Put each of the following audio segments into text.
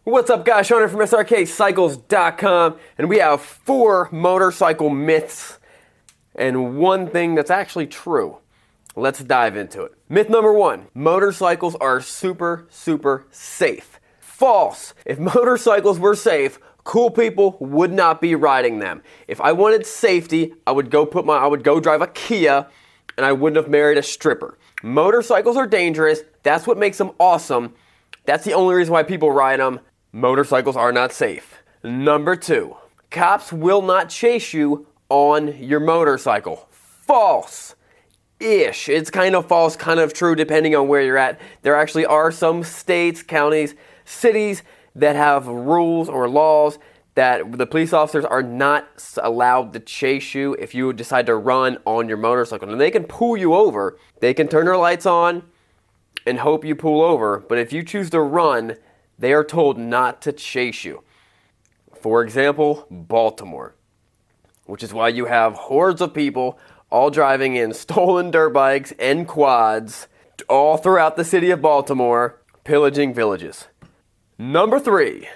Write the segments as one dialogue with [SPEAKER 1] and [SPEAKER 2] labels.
[SPEAKER 1] What's up, guys? Sean here from Srkcycles.com, and we have 4 motorcycle myths and one thing that's actually true. Let's dive into it. Myth number 1, motorcycles are super safe. False. If motorcycles were safe, cool people would not be riding them. If I wanted safety, I would go drive a Kia, and I wouldn't have married a stripper. Motorcycles are dangerous. That's what makes them awesome. That's the only reason why people ride them. Motorcycles are not safe. Number 2, cops will not chase you on your motorcycle. False-ish. It's kind of false, kind of true, depending on where you're at. There actually are some states, counties, cities that have rules or laws that the police officers are not allowed to chase you if you decide to run on your motorcycle. And they can pull you over. They can turn their lights on and hope you pull over. But if you choose to run, they are told not to chase you. For example, Baltimore, which is why you have hordes of people all driving in stolen dirt bikes and quads all throughout the city of Baltimore, pillaging villages. Number 3,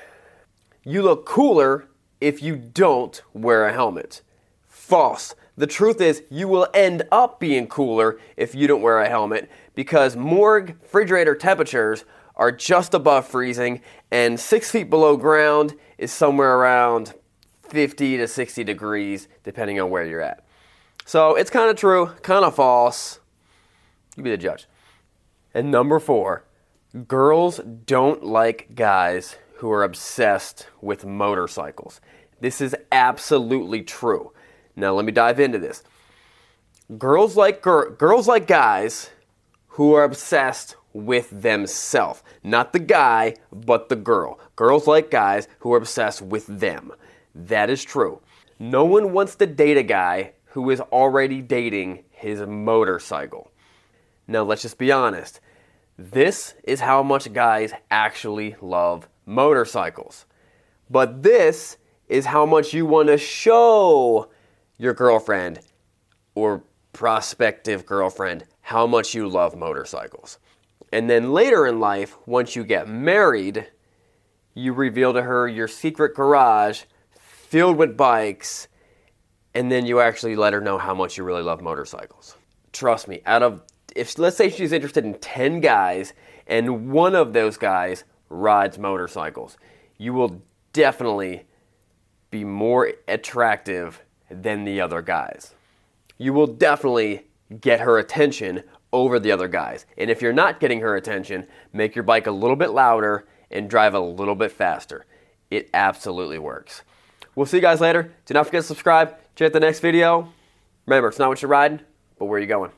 [SPEAKER 1] you look cooler if you don't wear a helmet. False. The truth is, you will end up being cooler if you don't wear a helmet because morgue refrigerator temperatures are just above freezing, and 6 feet below ground is somewhere around 50 to 60 degrees, depending on where you're at. So it's kind of true, kind of false. You be the judge. And number 4, girls don't like guys who are obsessed with motorcycles. This is absolutely true. Now let me dive into this. Girls like guys who are obsessed with themselves. Not the guy, but the girl. Girls like guys who are obsessed with them. That is true. No one wants to date a guy who is already dating his motorcycle. Now let's just be honest. This is how much guys actually love motorcycles. But this is how much you want to show your girlfriend or prospective girlfriend how much you love motorcycles. And then later in life, once you get married, you reveal to her your secret garage filled with bikes, and then you actually let her know how much you really love motorcycles. Trust me, if let's say she's interested in 10 guys, and one of those guys rides motorcycles, you will definitely be more attractive than the other guys. You will definitely get her attention over the other guys. And if you're not getting her attention, make your bike a little bit louder and drive a little bit faster. It absolutely works. We'll see you guys later. Do not forget to subscribe. Check out the next video. Remember, it's not what you're riding, but where you're going.